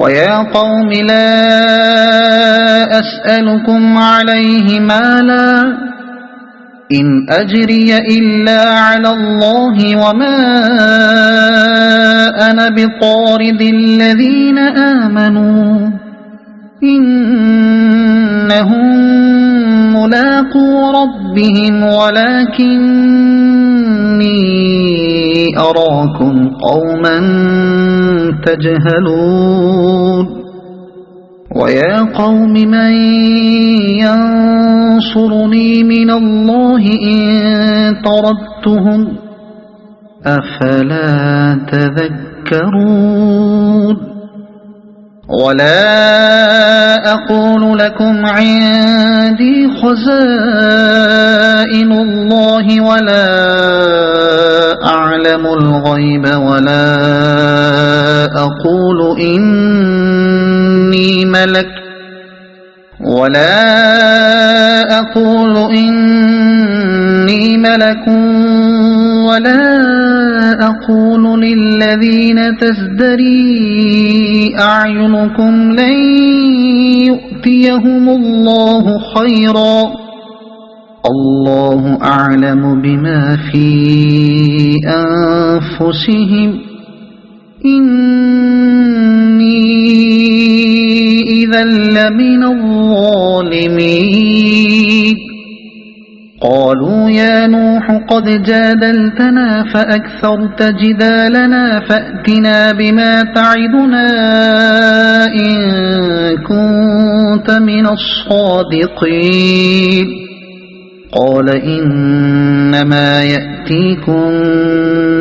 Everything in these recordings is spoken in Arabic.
ويا قوم لا أسألكم عليه مالا إن أجري إلا على الله وما أنا بطارد الذين آمنوا إنهم ملاقو ربهم ولكني أراكم قوما تجهلون ويا قوم من ينصرني من الله إن طردتهم أفلا تذكرون ولا أقول لكم عندي خزائن الله ولا أعلم الغيب ولا أقول إني ملك ولا أقول للذين تزدري أعينكم لن يؤتيهم الله خيرا الله أعلم بما في أنفسهم إني إذا لمن الظالمين قالوا يا نوح قد جادلتنا فأكثرت جدالنا فأتنا بما تعدنا إن كنت من الصادقين قال إنما يأتيكم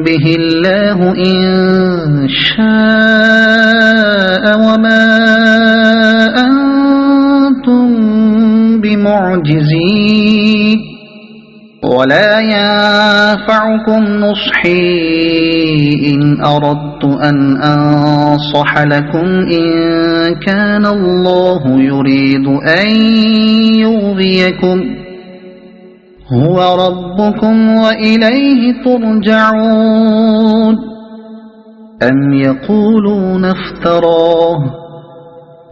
به الله إن شاء وما أنتم بمعجزين ولا ينفعكم نصحي إن أردت أن أنصح لكم إن كان الله يريد أن يغويكم هو ربكم وإليه ترجعون أم يقولون افتراه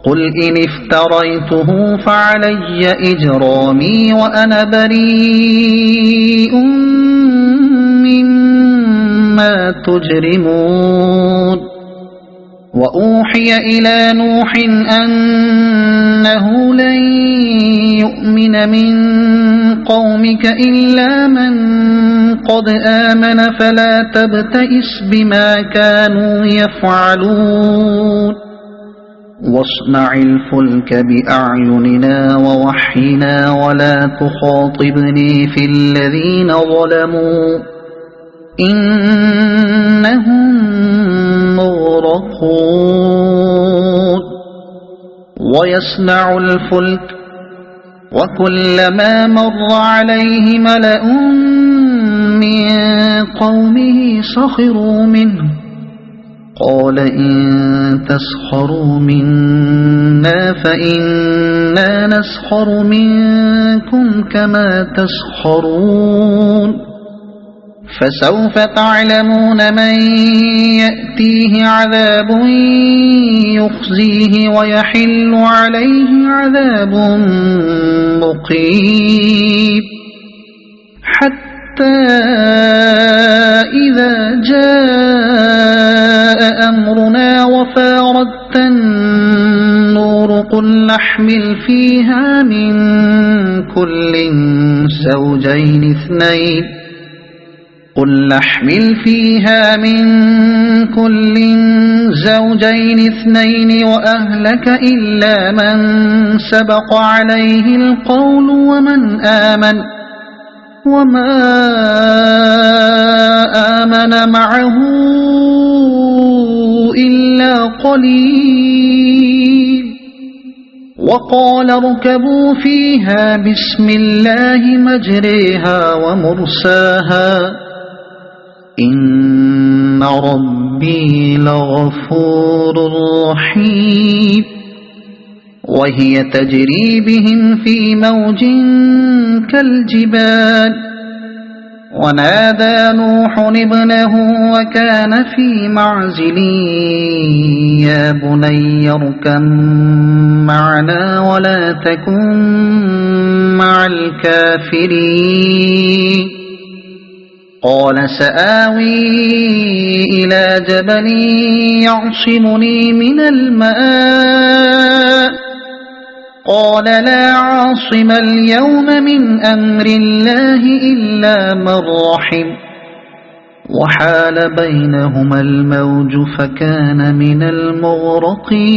قل إن افتريته فعلي إجرامي وأنا بريء مما تجرمون وأوحي إلى نوح أنه لن يؤمن من قومك إلا من قد آمن فلا تبتئس بما كانوا يفعلون واصنع الفلك بأعيننا ووحينا ولا تخاطبني في الذين ظلموا إنهم مغرقون ويصنع الفلك وكلما مر عليه ملأ من قومه سخروا منه قال إن تسخروا منا فإنا نسخر منكم كما تسخرون فسوف تعلمون من يأتيه عذاب يخزيه ويحل عليه عذاب مقيم حتى إذا جاء أمرنا وفاردت النور قل نحمل فيها من كل زوجين اثنين وأهلك إلا من سبق عليه القول ومن آمن وما آمن معه إلا قليل وقال اركبوا فيها بسم الله مجريها ومرساها إن ربي لغفور رحيم وهي تجري بهم في موج كالجبال ونادى نوح ابنه وكان في معزل يا بني اركب معنا ولا تكن مع الكافرين قال سآوي إلى جبل يعصمني من الماء قال لا عاصم اليوم من أمر الله إلا من رحم وحال بينهما الموج فكان من المغرقين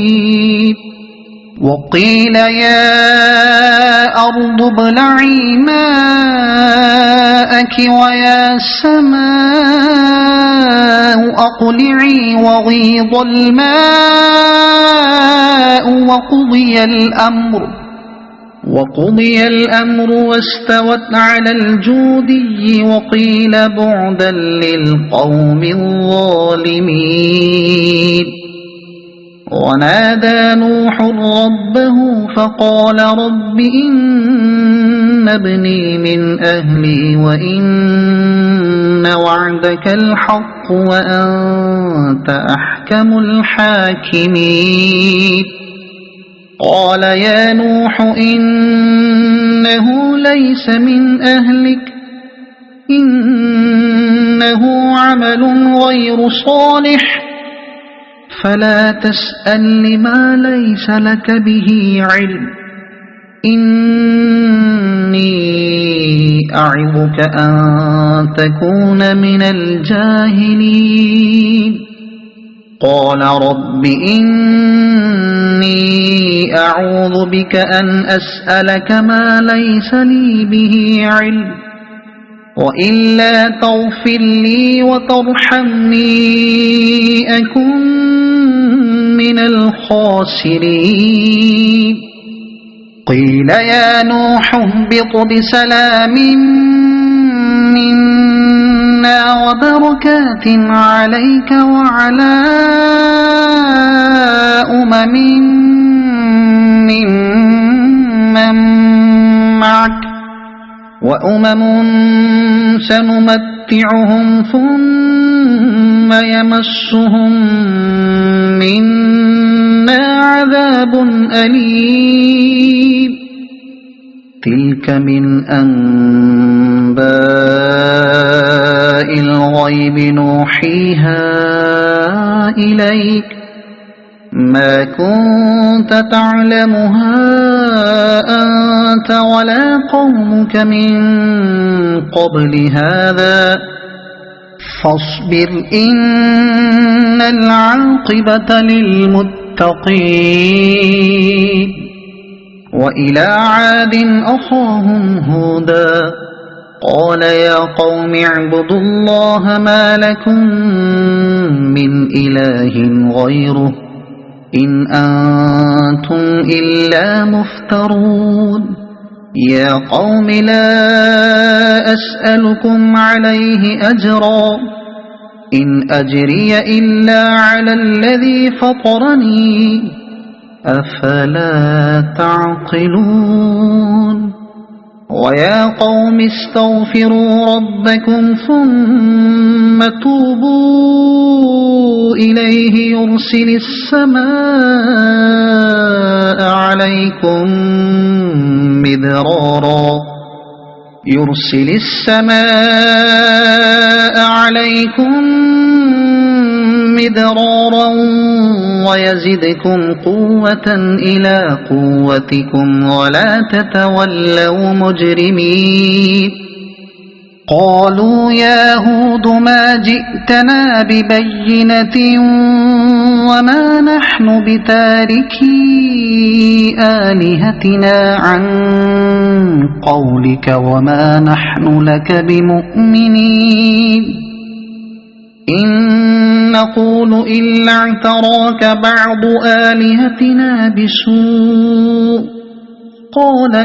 وقيل يا أرض ابلعي ماءك ويا سماء أقلعي وغيض الماء وقضي الأمر واستوت على الجودي وقيل بعدا للقوم الظالمين ونادى نوح ربه فقال رب إن ابني من أهلي وإن وعدك الحق وأنت أحكم الحاكمين قال يا نوح إنه ليس من أهلك إنه عمل غير صالح فلا تسأل لما ليس لك به علم إني أعظك أن تكون من الجاهلين قال رب إني أعوذ بك أن أسألك ما ليس لي به علم وإلا تغفر لي وترحمني أكن من الخاسرين قيل يا نوح اهبط بسلام منا وبركات عليك وعلى أمم ممن معك وأمم سنمتعهم ثم يمسهم منا عذاب أليم تلك من أنباء الغيب نوحيها إليك ما كنت تعلمها أنت ولا قومك من قبل هذا فاصبر إن العاقبة للمتقين وإلى عاد أخاهم هودا قال يا قوم اعبدوا الله ما لكم من إله غيره إن أنتم إلا مفترون يا قوم لا أسألكم عليه أجرا إن أجري إلا على الذي فطرني أفلا تعقلون ويا قوم استغفروا ربكم ثم توبوا إليه يرسل السماء عليكم مدرارا ويزدكم قوة إلى قوتكم ولا تتولوا مجرمين قالوا يا هود ما جئتنا ببينة وما نحن بتاركي آلهتنا عن قولك وما نحن لك بمؤمنين إن نقول إلا اعتراك بعض آلهتنا بسوء قال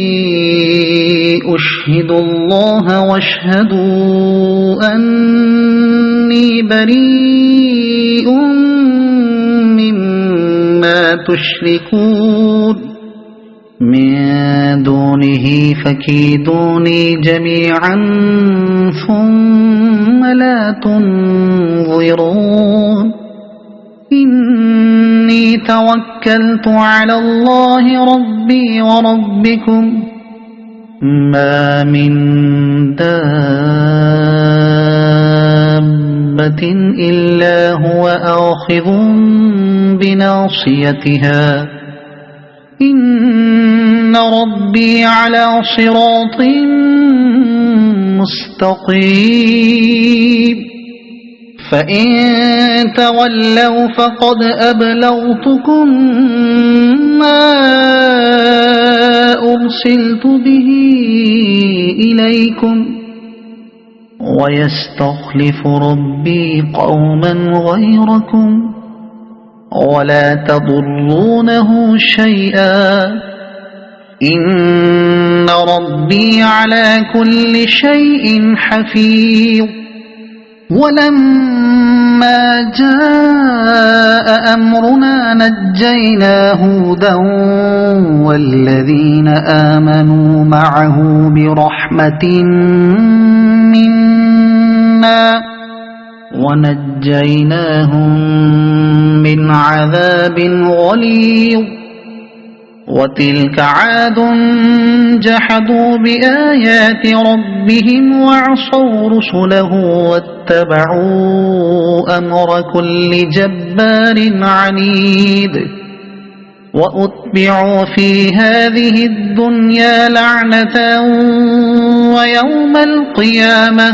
إني أشهد الله واشهدوا أني بريء مما تشركون من دونه فكيدوني جميعا ثم لا تنظرون إني توكلت على الله ربي وربكم ما من دابة إلا هو آخذ بناصيتها إن ربي على صراط مستقيم فإن تولوا فقد أبلغتكم ما أرسلت به إليكم ويستخلف ربي قوما غيركم ولا تضرونه شيئا إن ربي على كل شيء حفيظ ولما جاء أمرنا نجينا هودا والذين آمنوا معه برحمة منا ونجيناهم من عذاب غليظ وتلك عاد جحدوا بآيات ربهم وعصوا رسله واتبعوا أمر كل جبار عنيد وأتبعوا في هذه الدنيا لعنة ويوم القيامة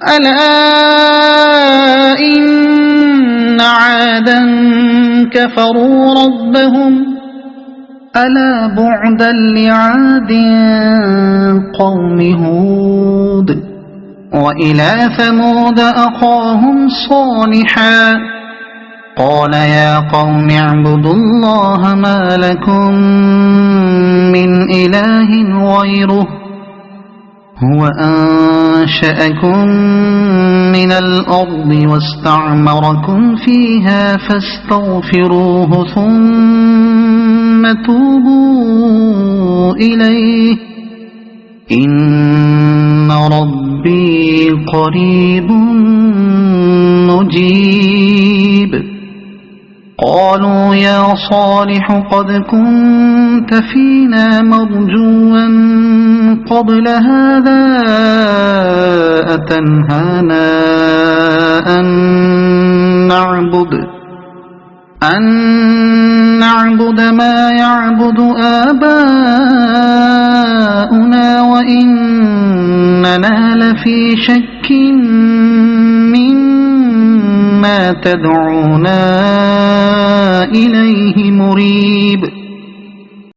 ألا إن عادا كفروا ربهم ألا بعدا لعاد قوم هود وإلى ثمود أخاهم صالحا قال يا قوم اعبدوا الله ما لكم من إله غيره هو أنشأكم من الأرض واستعمركم فيها فاستغفروه ثم توبوا إليه إن ربي قريب مجيب قالوا يا صالح قد كنت فينا مرجوا قبل هذا أتنهانا أن نعبد ما يعبد آباؤنا وإننا لفي شك مما تدعونا إليه مريب